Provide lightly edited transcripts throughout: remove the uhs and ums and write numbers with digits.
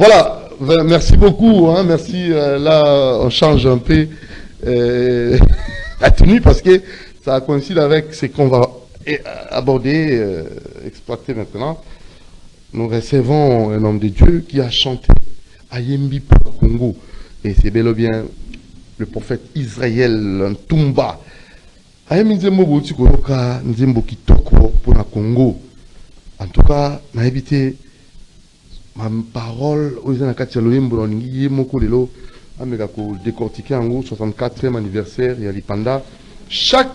Voilà, merci beaucoup. Hein, merci. Là, on change un peu la tenue parce que ça coïncide avec ce qu'on va aborder, exploiter maintenant. Nous recevons un homme de Dieu qui a chanté Ayembi pour le Congo. Et c'est bel et bien le prophète Israël Ntumba. Ayembi Nzembo Bouti Koloka Nzembo Kitoko pour le Congo. En tout cas, on a évité ma parole aux Anakatialoïm, Mokolelo, Amegako décortiquer en gros 64e anniversaire, il y a l'Ipanda. Chaque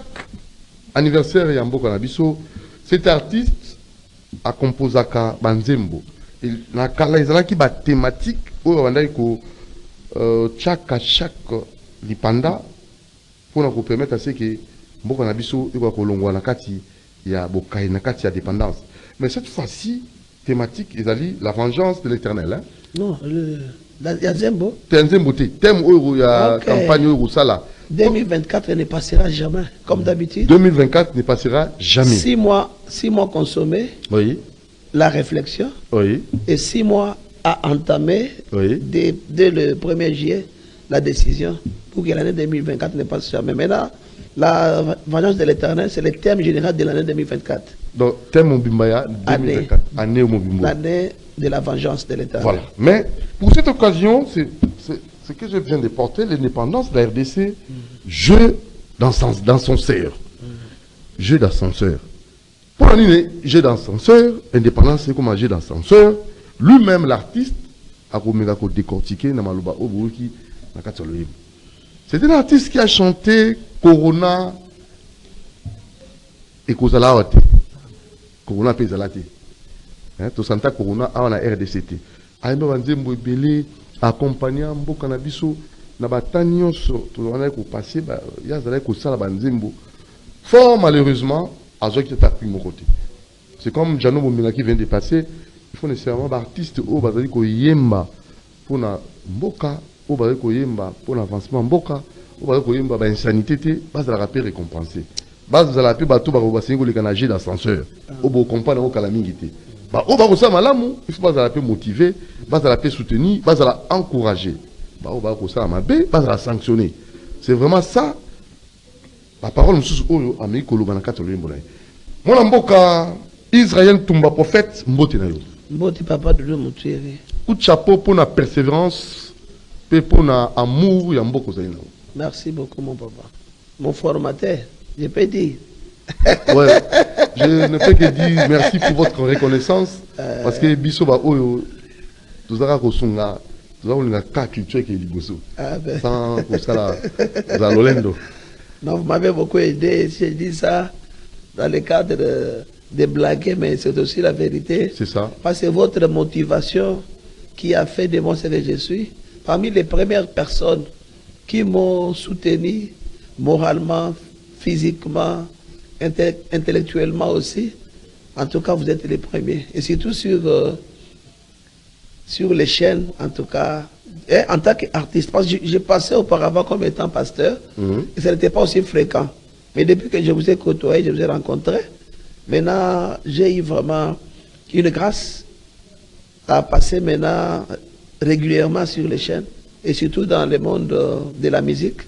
anniversaire, il y a un beau canabiso. Cet artiste a composé à Banzembo. Il a qui bat thématique où on a chaque l'Ipanda pour nous permettre à ce que beau canabiso il y a Bokai Nakati à dépendance. Mais cette fois-ci, thématique, ils allaient la vengeance de l'Éternel. Hein? Non, il y a Zembo. Thème il y a campagne Sala. 2024 ne passera jamais, comme d'habitude. 2024 ne passera jamais. 6 mois consommés. Oui. La réflexion. Oui. Et 6 mois à entamer. Oui. Dès le 1er juillet, la décision pour que l'année 2024 ne passe jamais. Maintenant, la vengeance de l'Éternel, c'est le thème général de l'année 2024. Donc, thème Mobimbaya 2024. Année Mobimbo. L'année de la vengeance de l'Éternel. Voilà. Mais pour cette occasion, c'est ce que je viens de porter, l'indépendance de la RDC, jeu d'ascenseur. Jeu d'ascenseur. Pour un jeu d'ascenseur, indépendance, c'est comme un jeu d'ascenseur. Lui-même, l'artiste, a décortiqué Namaluba Obuki Nakatoloïm. C'est un artiste qui a chanté Corona et Kozalawate. Corona Pezalate. Tout Santa Corona a la RDCT. Aïma Banzembo Ebele, accompagnant Mboka Nabiso, Nabatanion, tout le monde qui passé, il y a des gens qui Banzembo. Fort malheureusement, à ceux qui étaient pris mon côté. C'est comme Jano Momila qui vient de passer, il faut nécessairement d'artistes au Bazali Koyemba pour na Mboka, au Bazali Koyemba pour l'avancement Mboka, au Bazali Koyemba, l'insanité, base de la rappel récompensée. Base de la paix, bateau, les canagers d'ascenseur. Au beau compagnon, au calamité. Au bas ça malamu, il faut pas la paix motiver, pas la paix soutenir, pas la encourager. Au bas ça mabé, pas la sanctionner. C'est vraiment ça. La parole nous a mis Kolobana Katolimo. Mon amboka Israël Tumba prophète mbote na yo. Mbote papa de l'homme tué. Coup de chapeau pour la persévérance, pour l'amour et mboko zaina. Merci beaucoup mon papa. Mon formateur. Je peux dire. Ouais, je ne peux que dire merci pour votre reconnaissance. Parce que Bisoba Oyo, tout ça, tout ça, on a cas culture qui est liboso. Sans pour ça, là, Lolendo. Non, vous m'avez beaucoup aidé. Si je dis ça dans le cadre de blaguer, mais c'est aussi la vérité. C'est ça. Parce que c'est votre motivation qui a fait de moi ce que je suis. Parmi les premières personnes qui m'ont soutenu moralement, physiquement, intellectuellement aussi. En tout cas, vous êtes les premiers. Et surtout sur les chaînes, en tout cas, et en tant qu'artiste. Parce que j'ai passé auparavant comme étant pasteur, et ça n'était pas aussi fréquent. Mais depuis que je vous ai côtoyé, je vous ai rencontré, maintenant, j'ai eu vraiment une grâce à passer maintenant régulièrement sur les chaînes, et surtout dans le monde de la musique,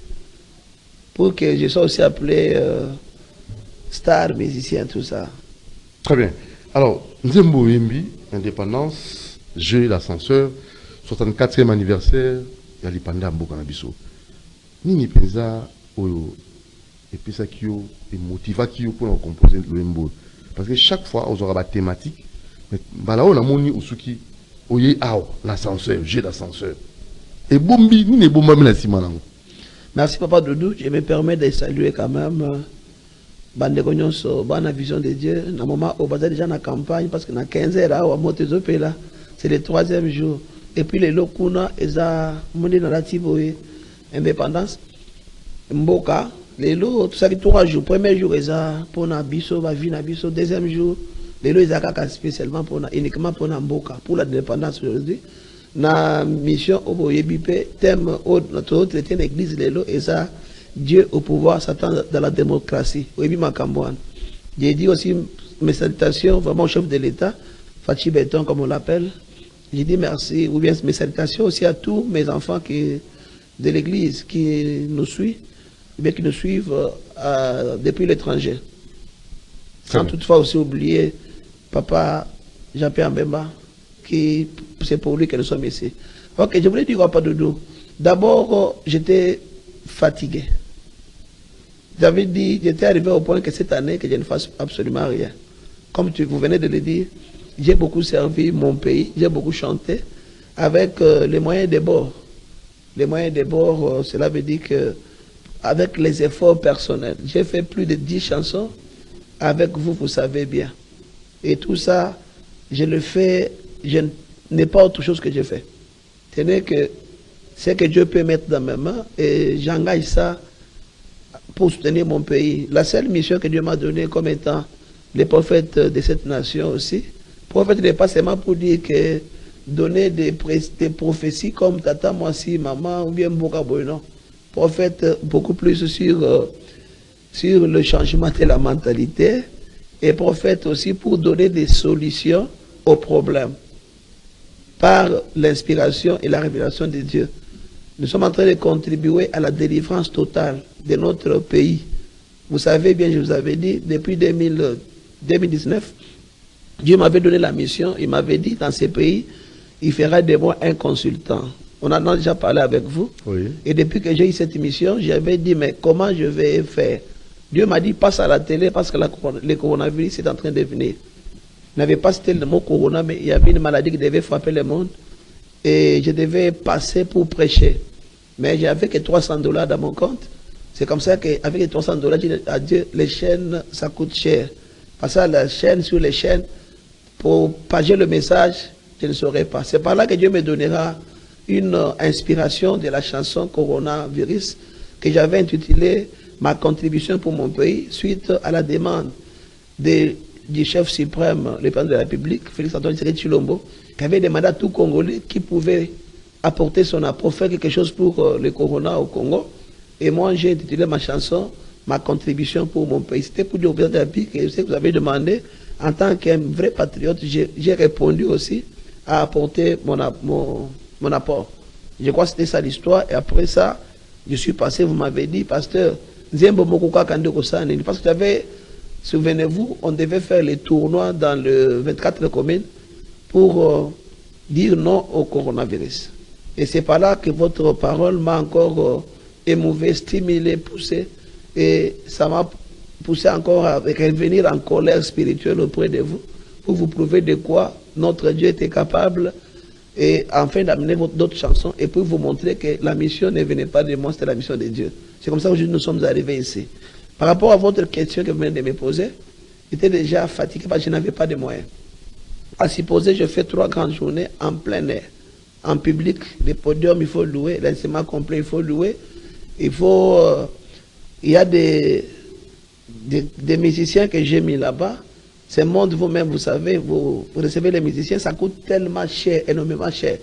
pour que je sois aussi appelé star, musicien, tout ça. Très bien. Alors, Nzembo Yembi, indépendance, jeu d'ascenseur, 64e anniversaire, il y a l'Ipanda Mboka Nabiso. Nini Penza, Oyo, et puis ça qui est motiva qui pour nous composer le Mbo. Parce que chaque fois, on aura des thématiques, mais là, on a moni Usuki, Oye Ao, l'ascenseur, jeu d'ascenseur. Et Bombi, ni ne Bomba Mina Simanango. Merci Papa Doudou, je me permets de saluer quand même Bandegonyonso, Bana Vision de Dieu, dans le moment où on est déjà dans la campagne, parce que dans 15 heures, on est là, c'est le 3e jour. Et puis les Lokuna, ils ont monté dans la Tiboé, indépendance, Mboka, les lots, tout ça qui 3 jours. Premier jour, ils ont pour Nabiso, Bavi Nabiso, 2e jour, les lots, ils ont spécialement uniquement pour Mboka, pour l'indépendance aujourd'hui. Na mission au Boyébipé, thème notre traité l'église les lots et ça Dieu au pouvoir s'attend dans la démocratie. Oui, j'ai dit aussi mes salutations vraiment au chef de l'État, Fachi Béton comme on l'appelle, J'ai dit merci, ou bien mes salutations aussi à tous mes enfants de l'église qui nous suivent, ou bien qui nous suivent depuis l'étranger. Sans toutefois aussi oublier Papa Jean-Pierre Mbemba, qui c'est pour lui que nous sommes ici. Ok, je voulais dire Papa Doudou. D'abord, j'étais fatigué. J'avais dit, j'étais arrivé au point que cette année, que je ne fasse absolument rien. Comme vous venez de le dire, j'ai beaucoup servi mon pays, j'ai beaucoup chanté avec les moyens des bords. Les moyens des bords, cela veut dire que avec les efforts personnels, j'ai fait plus de 10 chansons avec vous, vous savez bien. Et tout ça, je le fais, je n'ai pas autre chose que je fais. Tenez que c'est que Dieu peut mettre dans mes mains et j'engage ça pour soutenir mon pays. La seule mission que Dieu m'a donnée comme étant le prophète de cette nation aussi, prophète n'est pas seulement pour dire que donner des prophéties comme Tata Moissi, Maman ou bien Bokaboy, non. Prophète beaucoup plus sur le changement de la mentalité et prophète aussi pour donner des solutions aux problèmes par l'inspiration et la révélation de Dieu. Nous sommes en train de contribuer à la délivrance totale de notre pays. Vous savez bien, je vous avais dit, depuis 2019, Dieu m'avait donné la mission, il m'avait dit dans ces pays, il fera de moi un consultant. On en a déjà parlé avec vous. Oui. Et depuis que j'ai eu cette mission, j'avais dit, mais comment je vais faire? Dieu m'a dit, passe à la télé parce que le coronavirus est en train de venir. Il n'avait pas cité le mot corona, mais il y avait une maladie qui devait frapper le monde. Et je devais passer pour prêcher. Mais j'avais que $300 dans mon compte. C'est comme ça qu'avec les $300, j'ai dit à Dieu, les chaînes, ça coûte cher. Passer à la chaîne sur les chaînes, pour pager le message, je ne saurais pas. C'est par là que Dieu me donnera une inspiration de la chanson Coronavirus que j'avais intitulée Ma contribution pour mon pays suite à la demande du chef suprême, le président de la République, Félix Antoine Tshisekedi Tshilombo, qui avait demandé à tout Congolais qui pouvait apporter son apport, faire quelque chose pour le corona au Congo. Et moi, j'ai intitulé ma chanson Ma contribution pour mon pays. C'était pour dire au président de la République que ce que vous avez demandé. En tant qu'un vrai patriote, j'ai répondu aussi à apporter mon apport. Je crois que c'était ça l'histoire. Et après ça, je suis passé, vous m'avez dit, pasteur, parce que j'avais, souvenez-vous, on devait faire les tournois dans le 24 communes pour dire non au coronavirus. Et c'est par là que votre parole m'a encore émouvé, stimulé, poussé. Et ça m'a poussé encore à revenir en colère spirituelle auprès de vous, pour vous prouver de quoi notre Dieu était capable, et enfin d'amener d'autres chansons, et pour vous montrer que la mission ne venait pas de moi, c'était la mission de Dieu. C'est comme ça que nous sommes arrivés ici. Par rapport à votre question que vous venez de me poser, j'étais déjà fatigué parce que je n'avais pas de moyens. À supposer, je fais 3 grandes journées en plein air, en public, les podiums, il faut louer, l'instrument complet, il faut louer, il y a des musiciens que j'ai mis là-bas. Ce monde, vous-même, vous savez, vous recevez les musiciens, ça coûte tellement cher, énormément cher.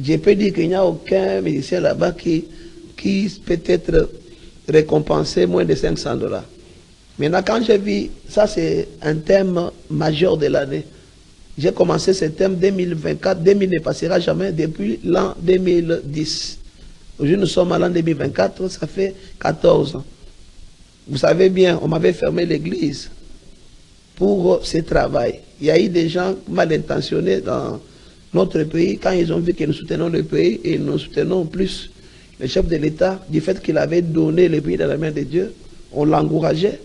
Je peux dire qu'il n'y a aucun musicien là-bas qui peut être récompensé moins de $500. Maintenant, quand j'ai vu, ça c'est un thème majeur de l'année. J'ai commencé ce thème 2024, 2000 ne passera jamais depuis l'an 2010. Aujourd'hui, nous sommes à l'an 2024, ça fait 14 ans. Vous savez bien, on m'avait fermé l'église pour ce travail. Il y a eu des gens mal intentionnés dans notre pays, quand ils ont vu que nous soutenons le pays et nous soutenons plus le chef de l'État, du fait qu'il avait donné le pays dans la main de Dieu, on l'encourageait.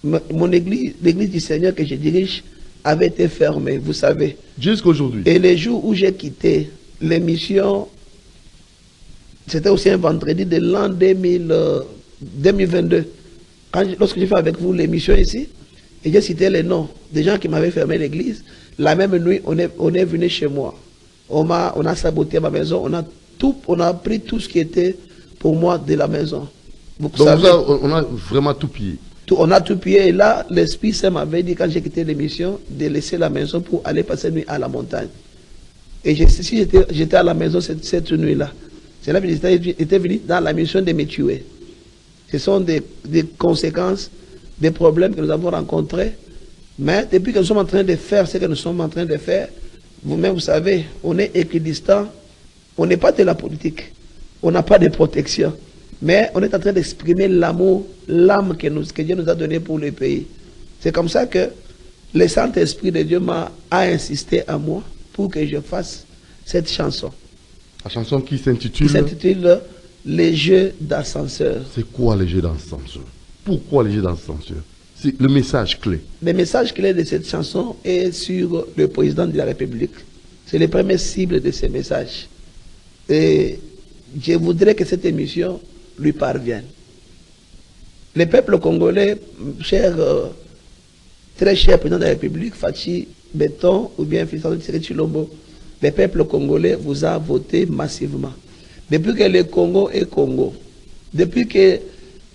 Mon église, l'église du Seigneur que je dirige, avait été fermée, vous savez. Jusqu'aujourd'hui. Et les jours où j'ai quitté l'émission, c'était aussi un vendredi de l'an 2022. Lorsque j'ai fait avec vous l'émission ici, et j'ai cité les noms des gens qui m'avaient fermé l'église, la même nuit, on est venu chez moi. On a saboté ma maison, on a pris tout ce qui était pour moi de la maison. Donc ça, on a vraiment tout pillé. On a tout pillé. Et là, l'Esprit Saint m'avait dit, quand j'ai quitté l'émission, de laisser la maison pour aller passer la nuit à la montagne. Et si j'étais à la maison cette nuit-là, c'est là que j'étais venu dans la mission de me tuer. Ce sont des conséquences, des problèmes que nous avons rencontrés. Mais depuis que nous sommes en train de faire ce que nous sommes en train de faire, Vous-même, vous savez, on est équidistant, on n'est pas de la politique, on n'a pas de protection, mais on est en train d'exprimer l'amour, l'âme que Dieu nous a donné pour le pays. C'est comme ça que le Saint-Esprit de Dieu a insisté à moi pour que je fasse cette chanson. La chanson qui s'intitule Les Jeux d'ascenseur. C'est quoi les jeux d'ascenseur? Pourquoi les jeux d'ascenseur? C'est le message clé. Le message clé de cette chanson est sur le président de la République. C'est le premier cible de ce message. Et je voudrais que cette émission lui parvienne. Le peuple congolais, très cher président de la République, Fachi Beton ou bien Félix Tshisekedi Tshilombo, le peuple congolais vous a voté massivement. Depuis que le Congo est Congo, depuis que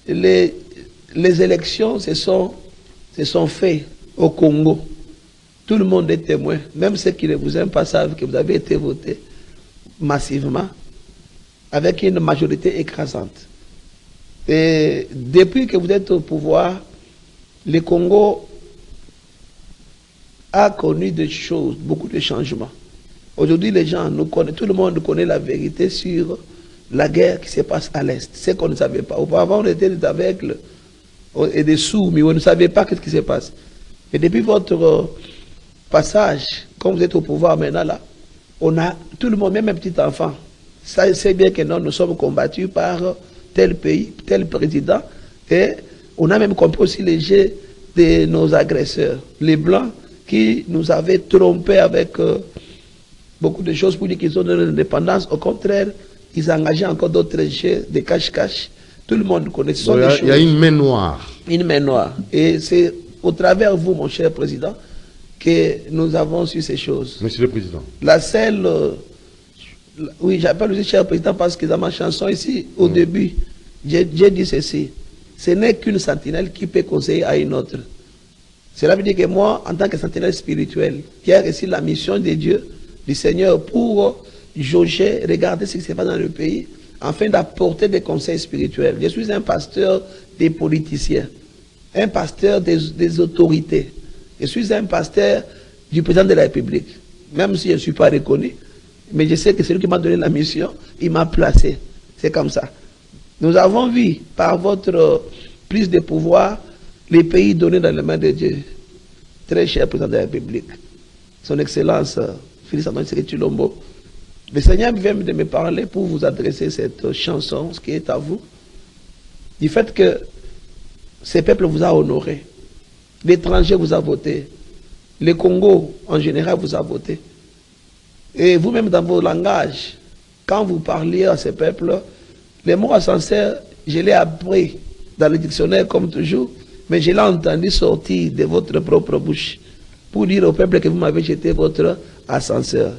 les élections se sont faites au Congo, tout le monde est témoin. Même ceux qui ne vous aiment pas savent que vous avez été voté massivement avec une majorité écrasante. Et depuis que vous êtes au pouvoir, le Congo a connu des choses, beaucoup de changements. Aujourd'hui, les gens nous connaissent, tout le monde connaît la vérité sur la guerre qui se passe à l'Est. C'est qu'on ne savait pas. Auparavant, on était des aveugles et des sourds, mais on ne savait pas ce qui se passe. Et depuis votre passage, comme vous êtes au pouvoir maintenant là, on a tout le monde, même un petit enfant, ça sait bien que nous sommes combattus par tel pays, tel président, et on a même compris aussi les jeux de nos agresseurs, les Blancs qui nous avaient trompés avec beaucoup de choses pour dire qu'ils ont de l'indépendance. Au contraire, ils engageaient encore d'autres jeux de cache-cache. Tout le monde connaît. Il y a une main noire. Une main noire. Et c'est au travers de vous, mon cher président, que nous avons su ces choses. Monsieur le Président. La seule... oui, j'appelle aussi cher président parce que dans ma chanson ici, au début, j'ai dit ceci. Ce n'est qu'une sentinelle qui peut conseiller à une autre. Cela veut dire que moi, en tant que sentinelle spirituelle, qui a reçu la mission de Dieu, du Seigneur, pour jauger, regarder ce qui se passe dans le pays, afin d'apporter des conseils spirituels. Je suis un pasteur des politiciens, un pasteur des autorités. Je suis un pasteur du président de la République, même si je ne suis pas reconnu. Mais je sais que c'est lui qui m'a donné la mission, il m'a placé. C'est comme ça. Nous avons vu, par votre prise de pouvoir, les pays donnés dans les mains de Dieu. Très cher président de la République, son Excellence Félix Tshisekedi Tshilombo. Le Seigneur vient de me parler pour vous adresser cette chanson, ce qui est à vous, du fait que ce peuple vous a honoré. L'étranger vous a voté. Le Congo, en général, vous a voté. Et vous-même, dans vos langages, quand vous parliez à ce peuple, les mots ascenseurs, je l'ai appris dans le dictionnaire comme toujours, mais je l'ai entendu sortir de votre propre bouche pour dire au peuple que vous m'avez jeté votre ascenseur.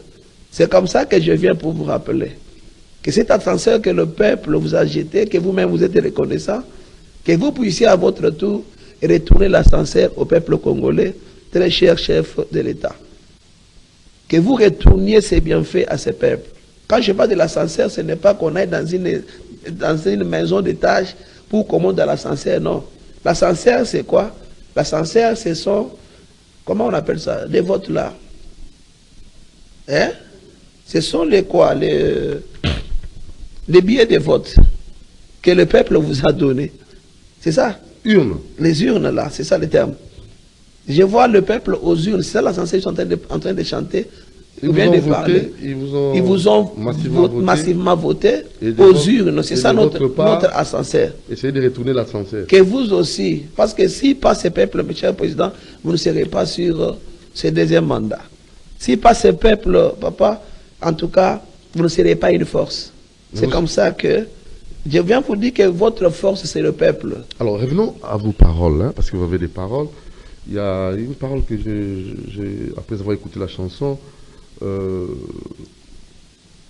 C'est comme ça que je viens pour vous rappeler que cet ascenseur que le peuple vous a jeté, que vous-même vous êtes reconnaissant, que vous puissiez à votre tour retourner l'ascenseur au peuple congolais, très cher chef de l'État. Que vous retourniez ces bienfaits à ce peuple. Quand je parle de l'ascenseur, ce n'est pas qu'on aille dans une maison d'étage pour qu'on monte dans l'ascenseur, non. L'ascenseur, c'est quoi? L'ascenseur, ce sont, comment on appelle ça? Les votes là. Hein? Ce sont les quoi? Les billets de vote que le peuple vous a donnés. C'est ça? Urnes. Les urnes là, c'est ça le terme. Je vois le peuple aux urnes, c'est ça l'ascenseur, ils sont en train de chanter. Ils vous ont massivement voté aux urnes. C'est ça notre ascenseur. Essayez de retourner l'ascenseur. Que vous aussi, parce que si pas ce peuple, M. le Président, vous ne serez pas sur ce deuxième mandat. Si pas ce peuple, papa, en tout cas, vous ne serez pas une force. C'est comme ça que je viens vous dire que votre force, c'est le peuple. Alors revenons à vos paroles, hein, parce que vous avez des paroles. Il y a une parole que j'ai, après avoir écouté la chanson,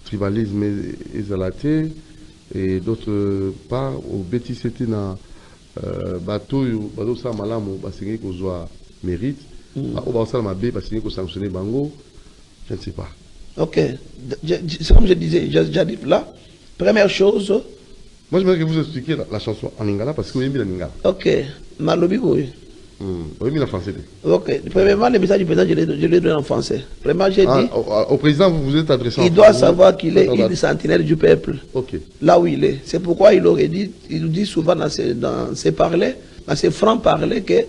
tribalisme exalaté, et d'autre part, au bêtis c'était dans bateau ça malamu basengi kozwa mérite, au basala mabe basengi ko sanctionner bango, je ne sais pas. Ok, c'est comme je disais, j'arrive là. Première chose. Moi je voudrais que vous expliquiez la chanson en lingala parce que vous aimez la lingala. Ok, malobi boy. Oui, mais en français. Ok. Premièrement, le message du président, je l'ai donné en français. Premièrement, j'ai dit. Au président, vous vous êtes adressé en Il doit savoir qu'il est une sentinelle du peuple. Ok. Là où il est. C'est pourquoi il aurait dit, il nous dit souvent dans ses parlers, dans ses francs-parlers, que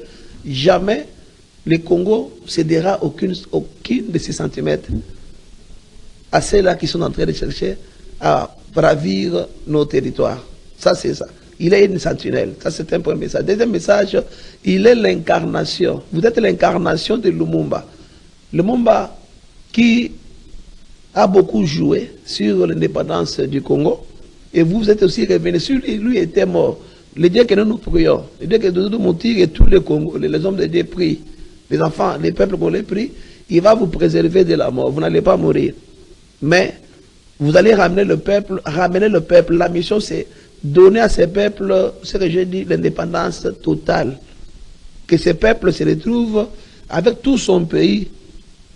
jamais le Congo cédera aucune de ses centimètres à ceux-là qui sont en train de chercher à bravir nos territoires. Ça, c'est ça. Il est une sentinelle. Ça, c'est un premier message. Deuxième message, il est l'incarnation. Vous êtes l'incarnation de Lumumba. Lumumba qui a beaucoup joué sur l'indépendance du Congo. Et vous êtes aussi revenu sur lui. Lui était mort. Le Dieu que nous prions, le Dieu que nous montons et tous les Congos, les hommes de Dieu prient, les enfants, les peuples qu'on les prie, il va vous préserver de la mort. Vous n'allez pas mourir. Mais vous allez ramener le peuple. La mission, c'est donner à ces peuples, ce que j'ai dit, l'indépendance totale. Que ces peuples se retrouvent avec tout son pays,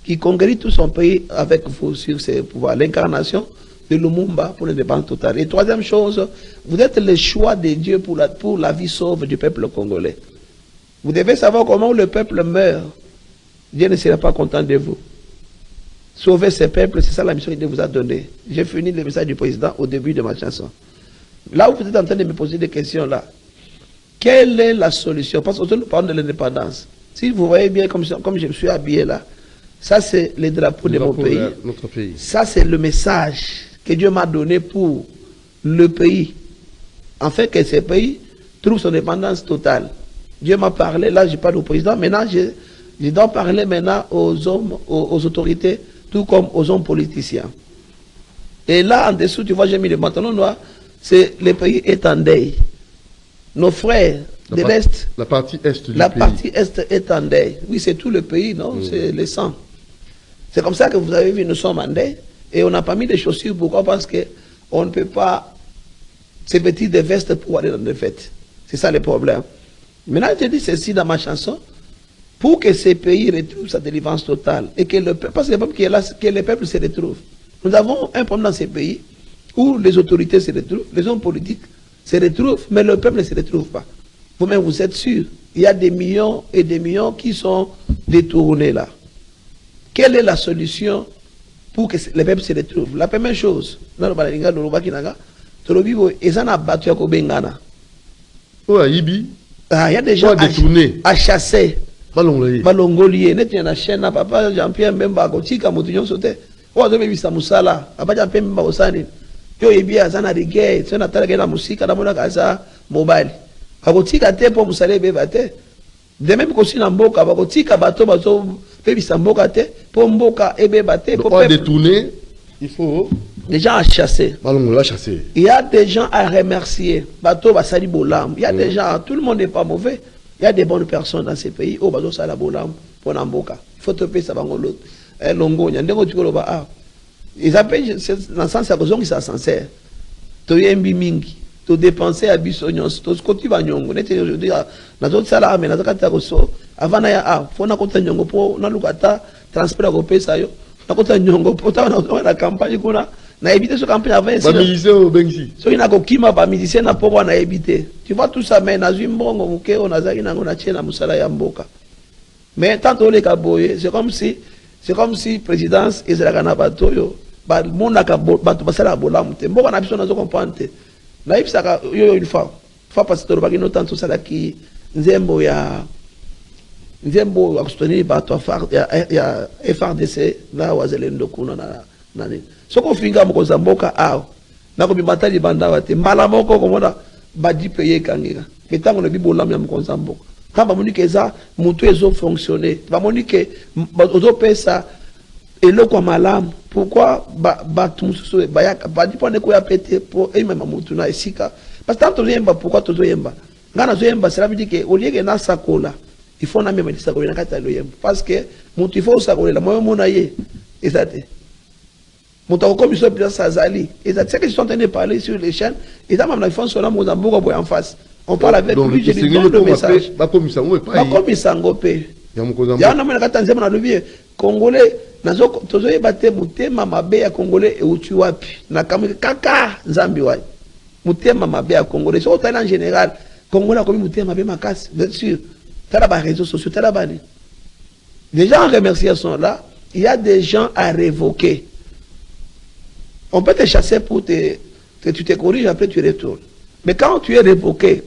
qui conquérit tout son pays avec vous sur ses pouvoirs. L'incarnation de Lumumba pour l'indépendance totale. Et troisième chose, vous êtes le choix de Dieu pour la vie sauve du peuple congolais. Vous devez savoir comment le peuple meurt. Dieu ne sera pas content de vous. Sauver ce peuple, c'est ça la mission qu'il vous a donnée. J'ai fini le message du président au début de ma chanson. Là où vous êtes en train de me poser des questions là, quelle est la solution? Parce que nous parlons de l'indépendance. Si vous voyez bien comme je me suis habillé là, ça c'est le drapeau de mon pays. Notre pays. Ça c'est le message que Dieu m'a donné pour le pays. En fait que ce pays trouve son indépendance totale. Dieu m'a parlé, là je parle au président, maintenant je dois parler maintenant aux hommes, aux autorités, tout comme aux hommes politiciens. Et là en dessous, tu vois, j'ai mis le pantalon noir. C'est le pays est en deuil. Nos frères de l'Est. La partie Est du pays. La partie Est est en deuil. Oui, c'est tout le pays, non? C'est le sang. C'est comme ça que vous avez vu, nous sommes en deuil. Et on n'a pas mis de chaussures. Pourquoi? Parce qu'on ne peut pas se vêtir de vestes pour aller dans des fêtes. C'est ça le problème. Maintenant, je dis ceci dans ma chanson. Pour que ces pays retrouvent sa délivrance totale. Et que le peuple, parce que le peuple qui est là, que le peuple se retrouve. Nous avons un problème dans ces pays où les autorités se retrouvent, les hommes politiques se retrouvent, mais le peuple ne se retrouve pas. Vous-même, vous êtes sûr, il y a des millions et des millions qui sont détournés là. Quelle est la solution pour que le peuple se retrouve? La première chose, il y a des gens à chasser. Balongolier, net na chaîne papa Jean-Pierre Mbemba kotika mutunyo sote. Wa zo bebisa musala, papa Jean-Pierre Mbemba osani. Yo ebia zana reggae, tsona tala na musika na mona kaza mobile. Akotika te po musale beba te. De même ko sina mboka bakotika bato bazo bebisa mboka te po mboka ebeba te po pas détourner, il faut des gens à chasser. Balongolier chasser. Il y a des gens à remercier. Bato basali bolam. Il y a des gens, tout le monde n'est pas mauvais. Il y a des bonnes personnes dans ces pays. Oh, bazo sala bolam pour Namboka. Il faut te payer ça bangolo. Longo, nyandego tukolo ba ah. Ils appellent dans le sens à cause qu'ils sont sincères. To yembi mingi, to dépenser à bisognos, to skoti ba nyongo. Nete aujourd'hui na zo sala mais na zakata koso. Avant na ya ah, faut na kota nyongo po na lukata transport ko pesa yo. Na kota nyongo po ta na campagne kuna. Na éviter ce campagne avant. Ba musicien au Bengi. So ina ko kima ba musicien na po na éviter. Tu vois tout ça mais na zimbongo mukeo na zaki na ngona chena musala ya mboka. Mais tant on les kaboye, c'est comme si présidence ezalaka na bato yo ba monaka bato basala bolamu te. Mboka na biso na zo comprendre te. Na ibisaka yo une fois pasteur ba kino tanto sala ki nzembo ya soutenir bato ya FRDC na wazelendo kuna na nani. Soko finga mokoza mboka awo na ko bimata libanda wate mbala moko komona badi payer kangika metango na bibolamu ya mokoza mboka kamba monique eza mutu ezo fonctionner ba monique ozo pesa eloko malamu pourquoi ba tumususu ba badi pone ko ya pété pour et même mutu na esika parce que tanto yemba pourquoi tozo yemba ngana zo yemba cela veut dire que au lieu que na sakola il faut na même ça ko na kata lo yemba parce que mutu il faut sakola la moyo mona ye ezate Montako comme ils sont bien Sazali. Et c'est ce qu'ils sont en train de parler sur les chaînes. Et dans ma fond, on Mozambique en face. On parle avec lui, je lui donne le message. Pas comme ils s'engopent. Il y a un homme qui a dit Congolais, nazo tozoye bate mutema mabe ya Congolais et uchi wapi. Na kama kaka Nzambi wai. Mutema mabe ya Congolais. So en général, Congolais comme mutema mabe makasi, bien sûr. tu as les réseaux sociaux, tu as les gens en remercier sont là, il y a des gens à révoquer. On peut te chasser pour tu te corriges, après tu retournes. Mais quand tu es révoqué,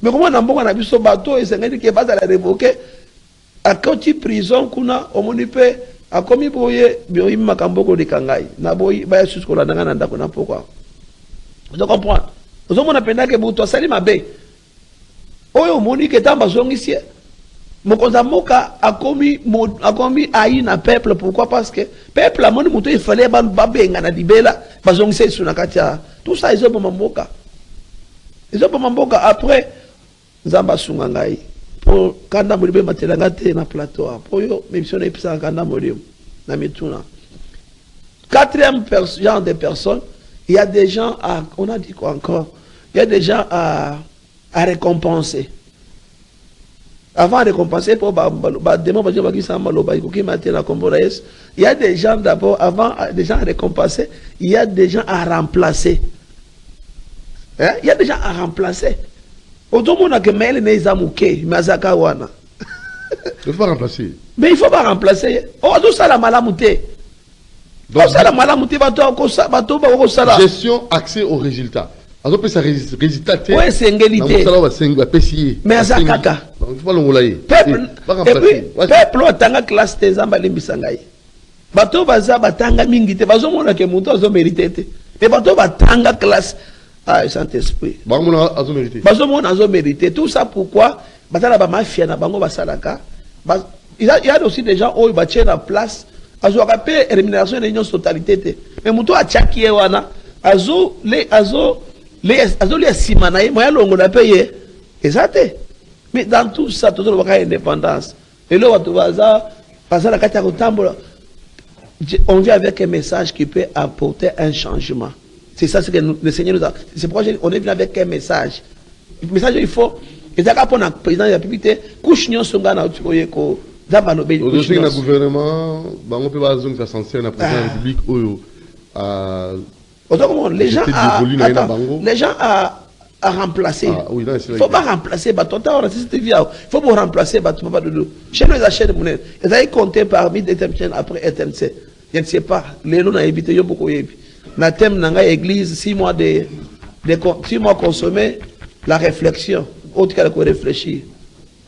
mais comment on a vu ce bateau et c'est qui va la révoquer à côté prison kuna omonipe a commis boye bioyi makamboko de kangai na boyi ba yesu ko la nanga ndako na pourquoi vous comprenez vous on appelle que buto sali mabe oyo monique tamba zongisie mokonza moka a commis ayi na peuple pourquoi parce que peuple a moni muto il fallait ba benga na dibela bazongise suna katia tout ça ils ont pour mamboka après nzamba sunga ngai pour kanda molibe matelanga te na plateau pour yo mission episa kanda molibe na mituna. Quatrième genre de personnes, il y a des gens à, on a dit quoi encore, il y a des gens à récompenser. Avant de récompenser pour il y a des gens d'abord avant des gens à récompenser, il y a des gens à remplacer. Hein? Il y a des gens à remplacer. Il faut pas remplacer. Mais il ne faut pas remplacer. Oh, tout ça la malamouté. Gestion, accès aux résultats. Alors, ça résultat. Oui, c'est une égalité. Mais ça caca. Peuple, a classe des ambalimbisangay. Bateau baza batanga mingite, bazo mona ke muto azo mérité. Mais bateau batanga classe. Ah, Saint-Esprit. Bazo mona azo mérité. Tout ça pourquoi? Batala ba mafia na bango basalaka. Il y a aussi des gens où ils battent la place. Azo rapé rémunération de l'union totalité. Mais muto a tchaki wana. Azo les simanaï, moi on l'a payé. Exacté. Mais dans tout ça, tout le monde a indépendance. Et là, on vient avec un message qui peut apporter un changement. C'est ça ce que le Seigneur nous a. C'est pourquoi on est venu avec un message. Le message, il faut. Et ça, quand on a président de la République, couche nyon songa na utikoyeko. Aujourd'hui, le gouvernement, on peut pas dire que ça censé la présidence de la République les gens à remplacer. Il ne faut pas remplacer. Il faut pas remplacer. Chez nous, ils achètent des monnaies. Ils ont compté parmi des chaînes après ETMC. Je ne sais pas. Les gens ont évité beaucoup. Na thème dans l'église, 6 mois consommer la réflexion. Autre qu'elle réfléchir.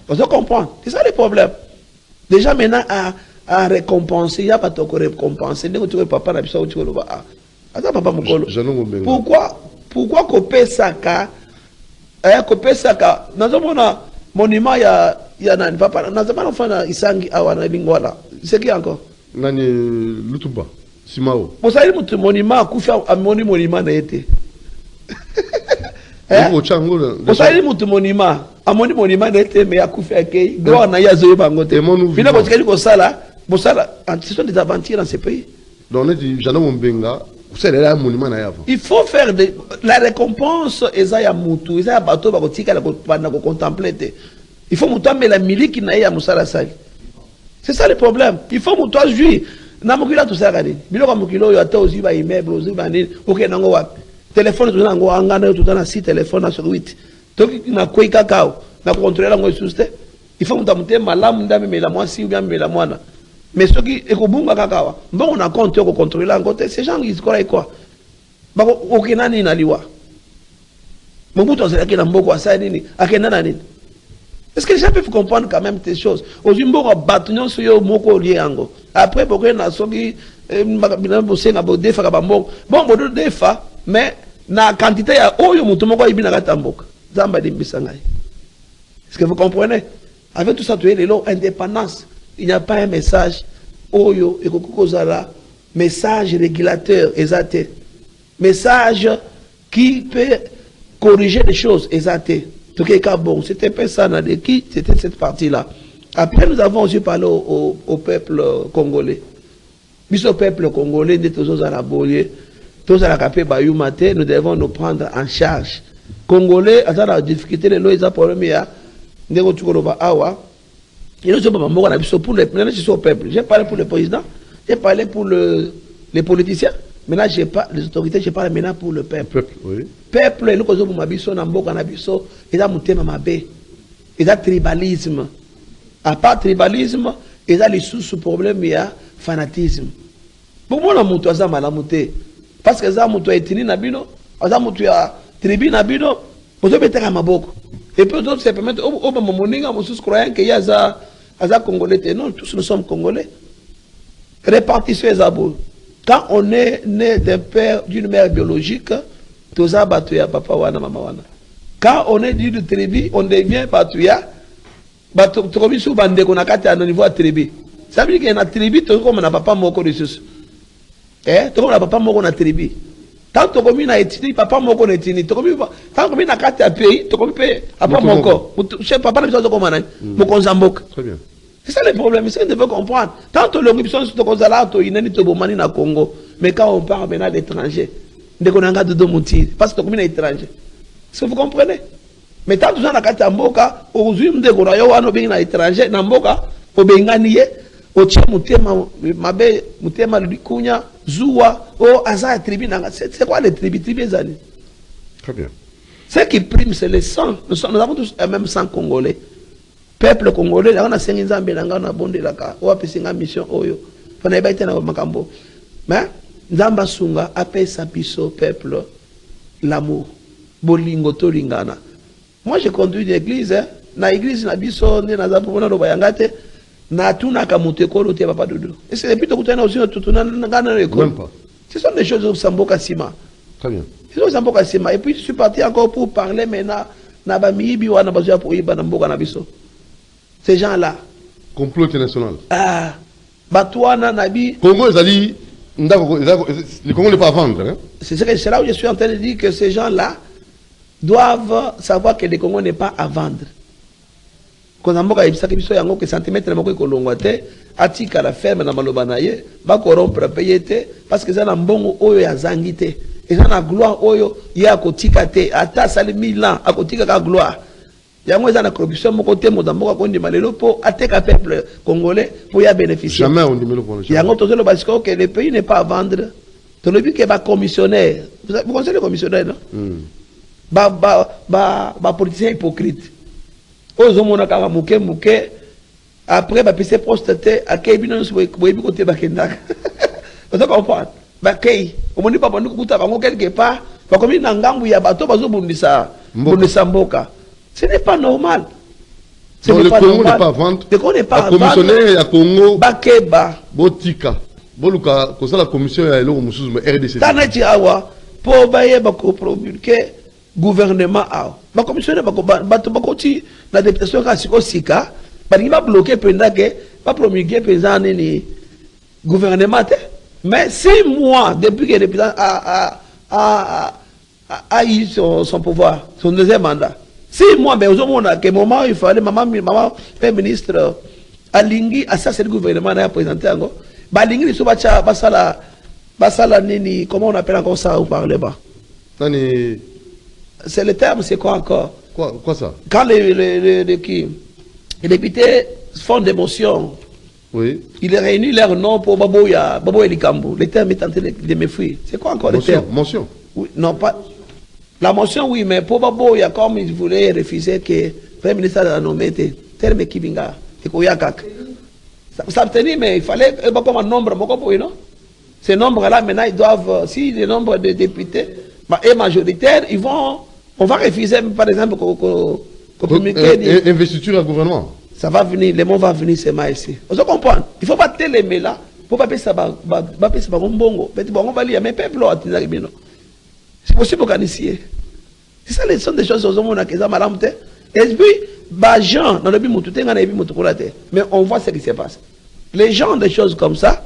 Vous comprenez? C'est ça le problème. Déjà maintenant à récompenser, il n'y a pas de récompenser. Papa n'a pas de attends, papa Mokolo. Pourquoi couper ça couper ça dans un monument il y a un papa dans un enfant isangi awana lingwala c'est qui encore nani lutuba simao vous savez mon monument kufa amoni monument na été vous savez mon monument amoni monument na été mais akufa kei gloire na ya zoye bangote bina ko tikali ko sala ce sont des aventures dans ce pays donc on dit Jean Mombenga. Il faut faire la récompense ezaya mutu ezaya bato bakotika la contempler. Il faut mutu mais la miliki na ya musala sali. C'est ça le problème. Il faut mutu jouir. Na mokila tout ça gadi. Biloko mokilo yo ata ozi ba immeuble ozi ba nini. OK nango wa. Téléphone tout nango angana tout na 6 téléphone sur 8. Donc na koi kakao na contrôler ngo suste. Il faut mutu muté malamu ndame mela mwasi ou bien mela mwana. Mais ceux qui ekobunga kakawa bon on a compte ko contrôler en côté ces gens ils croient quoi bako okinani na liwa mobuto c'est là mboko asa nini akenda na nini est-ce que les gens peuvent comprendre quand même ces choses ozimbo ko batunyo so yo moko liango après boko na soki bina bosenga bo defa ka bamboko bon bodo defa mais na quantité ya oyo mutu moko ibina katamboka zamba dimbisangai est-ce que vous comprenez avec tout ça tu es l'indépendance. Il n'y a pas un message oyo ekokozala message régulateur exact message qui peut corriger les choses exact tout cas bon c'était pas ça qui c'était cette partie là après nous avons aussi parlé au peuple congolais au peuple congolais de tous à la bolie tous à la capé bayou matin nous devons nous prendre en charge congolais à la difficulté les lois za problème ya ndeko tukoloba awa. Il ne pas pour le peuple. J'ai parlé pour le président, j'ai parlé pour les politiciens. Maintenant, j'ai pas les autorités, j'ai parlé maintenant pour le peuple. Oui. Peuple, nous sommes mabiso, nambo, canabiso, et là, mouté mamabe. il y a tribalisme. À part tribalisme, il y a les sous-problèmes, il y a fanatisme. Pour moi, on a malamuté. Parce que ça, on a été nabino, on a tribu nabino, on a été à Maboko. Et puis d'autres se permettent, au moment où croyant qu'il y a ça Congolais. Non, tous nous sommes Congolais. Répartition les abos. Quand on est né d'un père, d'une mère biologique, tout ça, batouya, papa wana, maman wana. Quand on est d'une tribu, on devient batouya. Batouya, sous bande qu'on a quatre à niveau de tribu. Ça veut dire qu'il y a une tribu, tout comme on n'a pas moko de ceux. Tout comme on n'a pas moko de tribu. Tant que on a étudié, papa moko na étudié. Tant que on a quatre à pays, tout comme pays, papa moko. Je papa ne sais pas comment on a. Moko zambok. Très bien. C'est ça le problème, c'est ce qu'on devait comprendre. Tant que l'organisation de Kozalato, il n'est pas au Congo, mais quand on parle maintenant d'étrangers, dès qu'on a de domoutir, parce que c'est étranger. Est-ce que vous comprenez? Mais tant que vous avez un Mboka, au zoom de Gorayo, on a bien étranger, Namboka, au Benganiye, au Tché Moutema, Mabe, Moutema, Likunya, Zoua, au Aza tribu. C'est quoi les tribus? Très bien. Ce qui prime, c'est le sang. Nous avons tous un même sang congolais. Peuple congolais, on a 5 ans, on a bondé la carte, on a fait une mission. On a été dans le Macambo. Mais, Nzamba Sunga appelle sa piso peuple l'amour. Bolingo to lingana. Moi, j'ai conduit l'église, na église, na biso, na zapomona do bayangate, na tuna kamute kolo te papa dodo. Et c'est depuis que tu as aussi tout ngana l'école. Ce sont des choses au Samboka Sima. Très bien. C'est au Samboka Sima. Et puis, je suis parti encore pour parler maintenant, na bamibi wana bazua pour iba na mboka na biso. Ces gens-là. Complot international. Ah, Batouana, Nabi. Congo, les Congo n'est pas à vendre. Hein? C'est là où je suis en train de dire que ces gens-là doivent savoir que le Congo n'est pas à vendre. Quand on a dit que centimètre de kolongwate, atika la ferme na malobanaye, va corrompre payer parce que ça n'a bon oyo ya zangite. Et ça n'a gloire oyo ya kotika te, ata sali 1000 ans, a kotika ka gloire. Yango eza na corruption moko te modamboka ko ndima lelo po ateka peuple congolais pour y bénéficier. Jamais on ndima lelo. Yango tozelo parce que le pays n'est pas à vendre. Tu le dis que ba commissionnaire. Vous connaissez les commissionnaires non? Ba politiciens hypocrites. Ozo mona kaka muke après ba pese prostaté akay bino so boyebi côté ba kendaka. Vous comprenez? Ba kay o moni pas bandu kuta bango quelque part ba komi na ngambu ya bato bazo bundisa mboka. Ce n'est pas normal. Donc le Congo n'est pas à vendre. Le Congo n'est pas à vendre. La commissionnaire à Congo. Bakeba. Botika. Boluka, comme ça la commission est là au RDC. Tanati awa pour baye bako promulguer gouvernement a. Ba commissionnaire bako bato bakoti la députation ka siko sika, ba ngi bloquer pendant que pas promulguer pendant ni gouvernement. Mais 6 mois depuis que le président a eu son pouvoir, son deuxième mandat. 6 mois, mais au moment où moment il fallait maman Premier ministre Alingi à ça c'est le gouvernement a présenté encore. Balingi ils sont basala nini comment on appelle encore ça au parlement. C'est le terme c'est quoi encore? Quoi ça? Quand les députés font des motions. Oui. Ils réunissent leur nom pour Baboya Likambo. Le terme est en train de me fuir. C'est quoi encore le terme? Motion. Oui, non pas. La motion, oui, mais pour Baboya, comme il voulait refuser que le Premier ministre a nommé terme Kibinga, Koyakak. Ça obtenir, mais il fallait comme un nombre, non? Ces nombres-là, maintenant, ils doivent, si le nombre de députés est majoritaire, on va refuser, par exemple, investiture à gouvernement. Ça va venir, le mot va venir, c'est mal ici. Vous comprenez? Il ne faut pas télémer là, pour ne pas faire ça, mais peuple, c'est possible qu'initier. C'est ça, ce sont des choses aux hommes qui sont malades. Et puis, les gens, dans le mais on voit ce qui se passe. Les gens, des choses comme ça,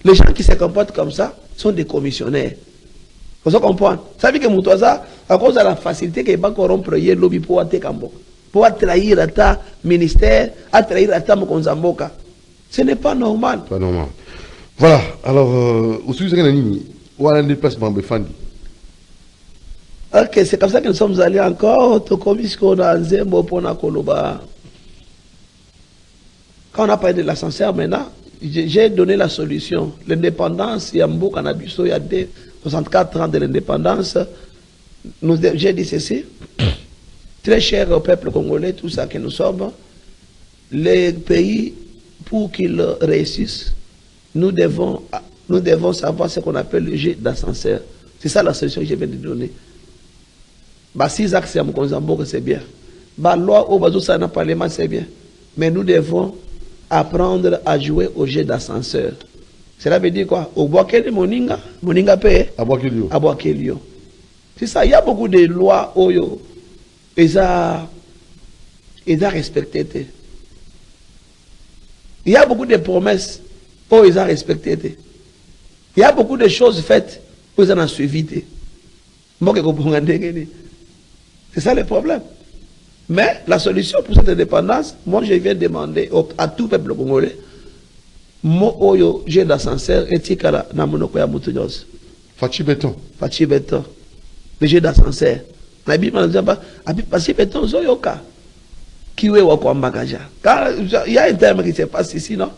les gens qui se comportent comme ça, sont des commissionnaires. Vous comprenez? Ça veut dire que Moutouaza, à cause de la facilité qu'il va corrompre le lobby pour Atekambo, pour trahir ta ministère, à trahir ta Mokonzamboka. Ce n'est pas normal. Pas normal. Voilà, alors, au sujet de Nini, où est le déplacement de Fandi? Ok, c'est comme ça que nous sommes allés encore. Quand on a parlé de l'ascenseur maintenant, j'ai donné la solution. L'indépendance, il y a un beau cannabis, il y a 64 ans de l'indépendance. J'ai dit ceci. très cher au peuple congolais, tout ça que nous sommes, les pays, pour qu'ils réussissent, nous devons savoir ce qu'on appelle le jeu d'ascenseur. C'est ça la solution que je viens de donner. Bah, 6 axes à Mkonzamboka, c'est bien. Bah, loi au Bazou Sana Parlement, c'est bien. Mais nous devons apprendre à jouer au jeu d'ascenseur. Cela veut dire quoi? Au Boakele Moninga, Moninga paye. À Boakelio. C'est ça, il y a beaucoup de lois Oyo. Ils ont respecté. Il y a beaucoup de promesses où ils ont respecté. Il y a beaucoup de choses faites où ils ont suivi. C'est ça le problème. Mais la solution pour cette indépendance, moi je viens demander à tout peuple congolais, moi oyo j'ai d'ascenseur et tikala na monoko ya mutu nyonso. Fachi Béton. Le jeu d'ascenseur. Na bi manzamba abi Fachi Béton zoyoka. Kiwe wa kwa mbakaja. Il y a un terme qui se passe ici, non?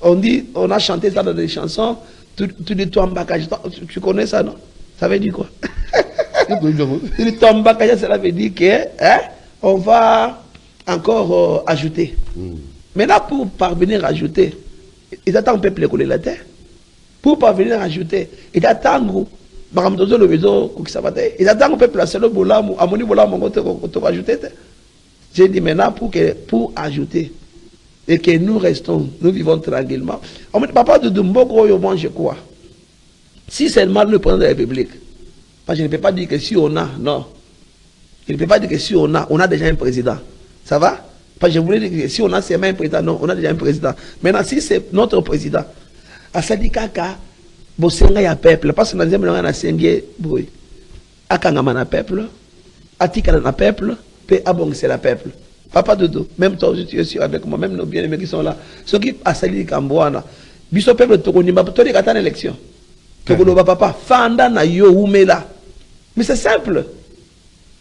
On a chanté ça dans des chansons. Tu dis toi mbakaja. Tu connais ça, non? Ça veut dire quoi? Tu dis toi mbakaja, cela veut dire que on va encore ajouter. Maintenant, pour parvenir à ajouter, ils attendent le peuple écoulé la terre. Pour parvenir à ajouter, ils attendent ils attendent le peuple à seul boulamu, à mon niveau là, on ajouter. J'ai dit maintenant pour ajouter et que nous restons, nous vivons tranquillement. On me dit, papa de Dumboko, yo mange quoi? Si seulement le président de la République, parce que je ne peux pas dire que si on a, non. Je ne peux pas dire que si on a déjà un président. Ça va? Parce que je voulais dire que si on a seulement un président, non, on a déjà un président. Maintenant, si c'est notre président, à Sadikaka, Bosenga ya peuple, parce que nous avons un Sengue, Akangama na peuple, Atikala na peuple, Pe Abong c'est la peuple. Papa Dodo, même toi, tu es sûr avec moi, même nos bien-aimés qui sont là. Ceux qui a sali Kambouana, Biso peuple Tokonimba, toi, tu as une élection. Tokoloba papa, Fanda na yo umela. Mais c'est simple.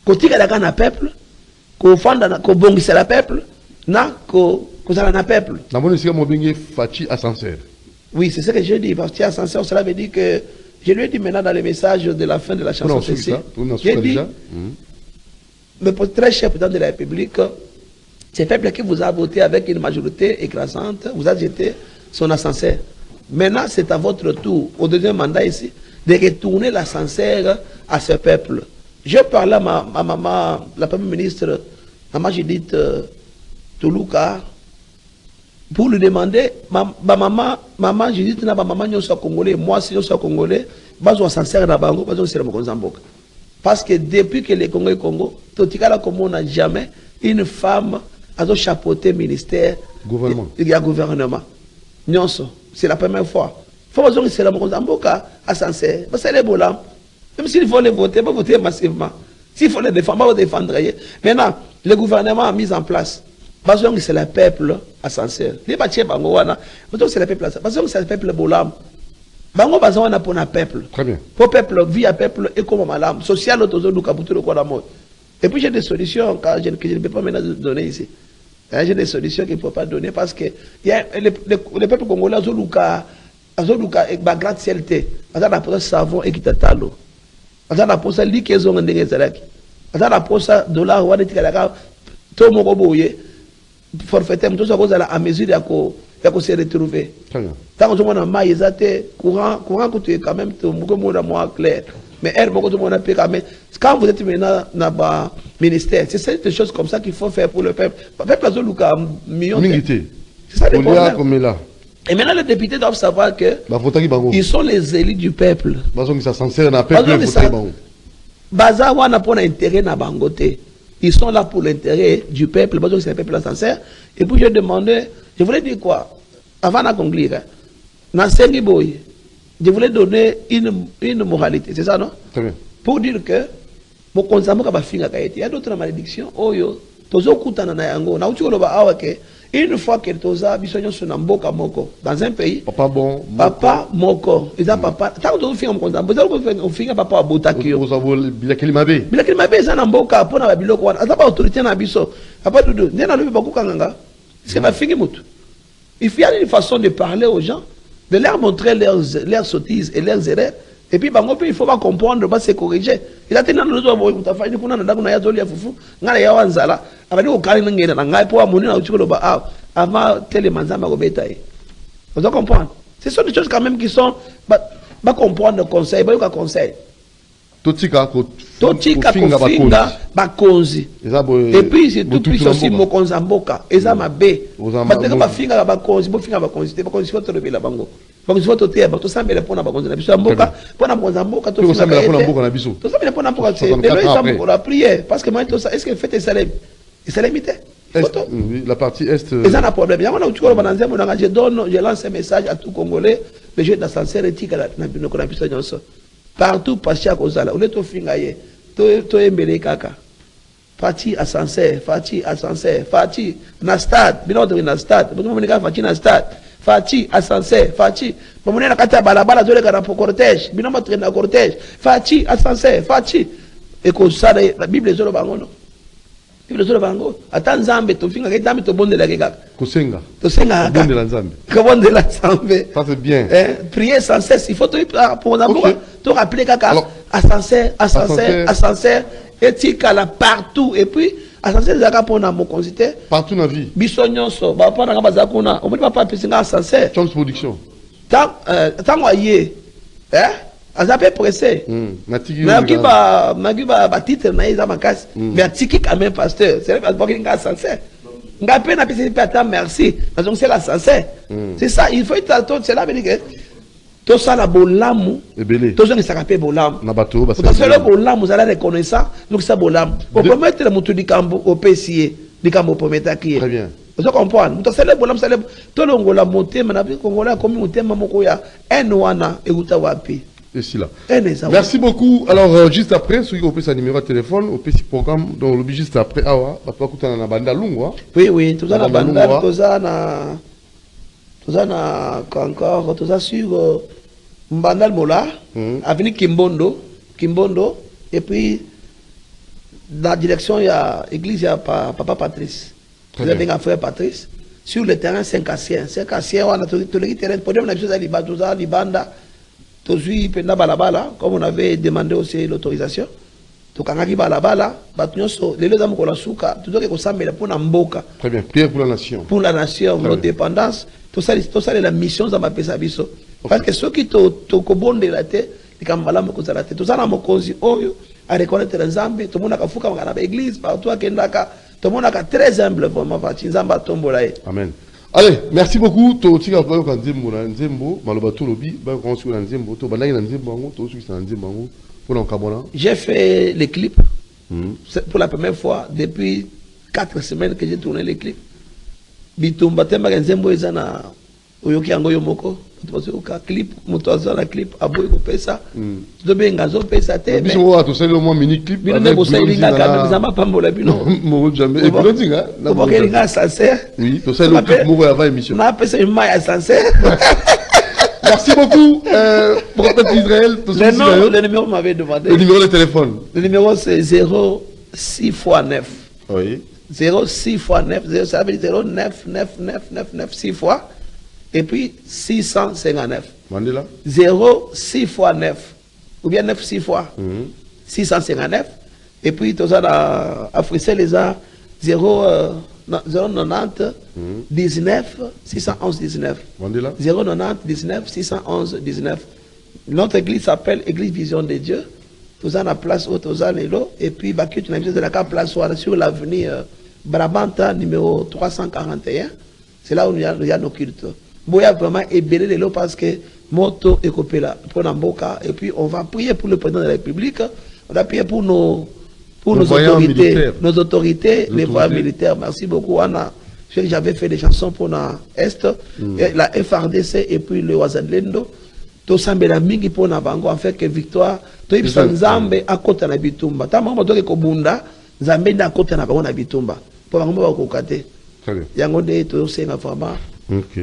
Kotika daka na peuple, ko fanda na ko bongisa la peuple, na ko zala na peuple. Na bon ici mobingi Fachi ascenseur. Oui, c'est ce que je dis. Fachi ascenseur, cela veut dire que je lui ai dit maintenant dans le message de la fin de la chanson. J'ai dit, le très cher président de la République, c'est le peuple qui vous a voté avec une majorité écrasante, vous a jeté son ascenseur. Maintenant, c'est à votre tour, au deuxième mandat ici, de retourner l'ascenseur à ce peuple. Je parlais à ma maman, la première ministre, maman Judith Toulouka, pour lui demander, maman Judith, maman soit congolais, moi si je suis congolais, je ascenseur na bango, je suis Mkonzamboka. Parce que depuis que les Congo et Congo, comme on n'a jamais une femme a chapeauté ministère, gouvernement. C'est la première fois. Il faut que c'est la Mkonzamboka ascenseur. C'est les bolams. Même s'il faut les voter, pas voter massivement. S'il faut les défendre, pas défendre. Maintenant, le gouvernement a mis en place. Parce que c'est le peuple ascenseur. Les bâtiments bangoana, c'est le peuple ascenseur. Parce que c'est le peuple bolam. Bango bazana pour un peuple. Très bien. Pour peuple, vie à peuple et comme malam. Social, autozo, nous kabutu le quoi la mode. Et puis j'ai des solutions que je ne peux pas maintenant donner ici. J'ai des solutions qu'il ne faut pas donner parce que le peuple congolais a une grande cielté. Il a un savon et qui t'attalo. Il a un lik et zon en dégazalaki. Il a un dollar ou un étiquetage. Tout le monde est forfaitaire, tout ça à mesure de se retrouver. Tant que on a maïs, courant que tu es quand même moins clair. Mais quand vous êtes maintenant dans le ministère, c'est des choses comme ça qu'il faut faire pour le peuple. Le peuple a millions de... C'est ça le problème. Et maintenant, les députés doivent savoir que ils sont les élus du peuple. Ils sont là pour l'intérêt du peuple. C'est le peuple sincère. Et puis je demandais, je voulais dire quoi? Avant de conclure, je voulais donner une moralité, c'est ça, non? Très bien. Pour dire que il y a d'autres malédictions. Une fois que Toza Bisognon se n'amboka moko dans un pays, papa moko, ils ont papa. Tant que vous faites on finit papa botakio. Bilakilimabe, ça n'amboka pour na biloko wana. Azaba autorité na biso. Papa Doudou, n'est na le beaucoup kanganga. C'est ma fille mutu. Il y a une façon de parler aux gens, de leur montrer leurs sottises et leurs erreurs, Et puis, il faut pas comprendre, pas se corriger. Il a tenu à nous dire, vous avez fait une fufu, ngala ya wanzala, abali okali ngena na ngai po amoni na utiko ba avant télémanzama ko betaye. Vous comprenez? Ce sont des choses quand même qui sont pas comprendre le conseil, pas le conseil. Totika kofinga bakonzi. Et puis c'est tout plus aussi mokonza mboka, eza mabe. Bateka bafinga bakonzi, bofinga bakonzi, te bakonzi foto le bela bango. Bakonzi foto te ba to sambela pona bakonzi na biso mboka, pona mokonza mboka to sambela pona mboka na biso. To sambela pona mboka c'est le ça pour la prière parce que moi tout ça est-ce que fête salem? C'est limité. La partie est. Et ça n'a problème. Je lance un message à tout Congolais, mais je suis dans sincère éthique à la partout, Pacha Kozala, on est au fingaye, to embele kaka. Fati à sincère, Fati à sincère, Fati, na stade, bilan de na stade, Fati na stade, Fati à sincère, Fati, mon na kata balabala, zole kana pour cortège, bilan ma traîne na cortège, Fati à sincère, Fati. Et qu'on s'arrête, la Bible est sur le bangon. Le solo bango atanzambe to finga ke dambe to bonde la kaka kosenga to senga bonde la nzambe ko bonde la nzambe ça c'est bien prier sans cesse il faut pour d'abord te rappeler kaka ascenseur etika la partout et puis ascenseur zaka pona mo consité partout na vie bisonyonso ba pona nga bazakuna omoni papa pesinga ascenseur chance production tant aye azape pressé nakiba titre na eza makasi mais atiki quand même pasteur c'est vrai parce que nga sincère nga pe na pesi pe ata merci donc c'est la sincère c'est ça il faut être tout cela veut dire que tout ça la bolamu ebele tout ça ne sera pas bolamu na bato ba c'est le bolamu vous allez reconnaître donc ça bolamu pour promettre le mutu dikambo au PCA dikambo promettre qui très bien vous comprenez mutu c'est le bolamu c'est le to longola motema na Congolais comme motema moko ya enwana euta wapi. Là. Merci beaucoup. Alors, juste après, celui qui a sa numéro de téléphone, au petit programme, donc le juste après, na banda lungwa. Oui, tout ça na banda, tout ça na encore, tout ça sur Mbandal Mola, avenue Kimbondo, et puis dans la direction, il y a l'église, il y a Papa Patrice. Vous avez un frère Patrice. Sur le terrain, 5 Cassiens, on a tout le terrain, pour dire, on a besoin de Libanda. Comme on avait demandé aussi l'autorisation, les très bien, prière pour la nation. Pour la nation, pour l'indépendance, tout ça est la mission de ma pesabiso. Parce que ceux qui te cobondent la tête, les camarades me causent la tête. Tout ça, on a reconnaître les Zambé, tout le monde a fait l'église, partout à Kendaka, tout le monde a très humble, vraiment, amen. Allez, merci beaucoup. Totika ba ko nzembo na nzembo, maloba to lobi, ba ko nsu na nzembo, to banaki na nzembo ngo, to su na nzembo ngo, pour l'encabona. J'ai fait les clips. Pour la première fois depuis 4 semaines que j'ai tourné les clips. Bitumba temba nzembo ezana oyoki yango yomoko. Tozoka clip, motozo na clip aboyi ko pesa. Dobenga zo pesa te. Biso wa to sele mo mini clip. Bino ne bosaili nga ka bizama pambola bino. Mo jamais. Et puis dinga. Na bokeli nga sincère. Oui, to sele clip mo avant émission. Na pesa une ya sincère. Merci beaucoup, prophète Israël. Le numéro m'avait demandé. Le numéro de téléphone. Le numéro c'est 06 x 9. Oui. 06 x 9. Ça veut dire 09 9 9 9 9 6 fois. Et puis 659. Mandela. 06 x 9. Ou bien 9 6 fois. 659. Et puis tout ça à Frissel les a 090 19 611 19. Mandela. 090 19 611 19. Notre église s'appelle Église Vision de Dieu. Tout ça à la place où tout ça et puis Bakut tu de la place sur l'avenue Brabanta numéro 341. C'est là où il y a nos cultes. Boya vraiment ébélé de l'eau parce que moto est coupé là pour Namboka et puis on va prier pour le président de la République, on va prier pour nos autorités, les voyants militaires. Merci beaucoup Anna. J'avais fait des chansons pour la Est, la FRDC et puis le Wazalendo. Tout ça la mingi pour na bango en fait que victoire. Tout y Nzambe à côté na bitumba. Ta maman doit que bunda Nzambe na côté na bango na bitumba. Pour bango ba kokate. Très bien. Yango de tout c'est vraiment. OK.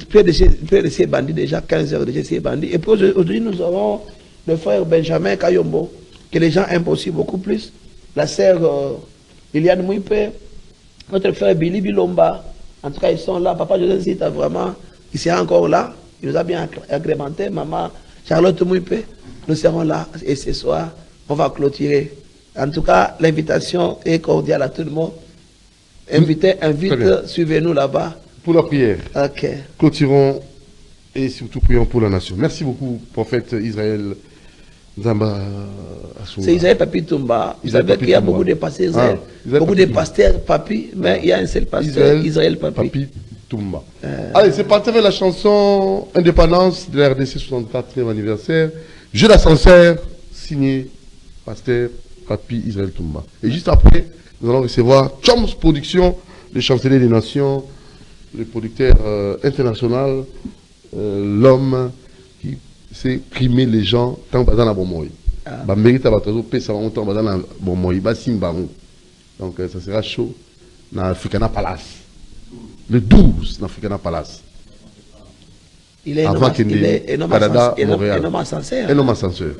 Près de ces bandits déjà 15 heures de ces bandits. Et puis aujourd'hui nous avons le frère Benjamin Kayombo que les gens aiment aussi beaucoup plus. La sœur Liliane Mouipe, notre frère Billy Bilomba. En tout cas ils sont là. Papa Joseph Zita vraiment il sera encore là. Il nous a bien agrémenté. Maman Charlotte Mouipe, nous serons là et ce soir, on va clôturer. En tout cas, l'invitation est cordiale à tout le monde. Invite, suivez-nous là-bas. Pour la prière. Ok. Clôturons et surtout prions pour la nation. Merci beaucoup, prophète Israël Nzamba Assoula. C'est Israël Papi Toumba. Vous savez qu'il y a beaucoup de pasteurs Israël. Beaucoup de pasteurs Papi, mais il y a un seul pasteur, Israël Papi Toumba. Allez, c'est parti avec la chanson Indépendance de la RDC 64e anniversaire. Jeu d'ascenseur, signé pasteur Papi Israël Toumba. Et juste après, nous allons recevoir Choms Production, le chancelier des nations, le producteur international, l'homme qui sait primer les gens tant dans la bombe. Bah mérite à votre ça va monter dans la bombe. Bah simbarou. Donc ça sera chaud dans l'Africana Palace. Le 12 dans l'Africana Palace. Il est un homme sincère. Un homme ascenseur.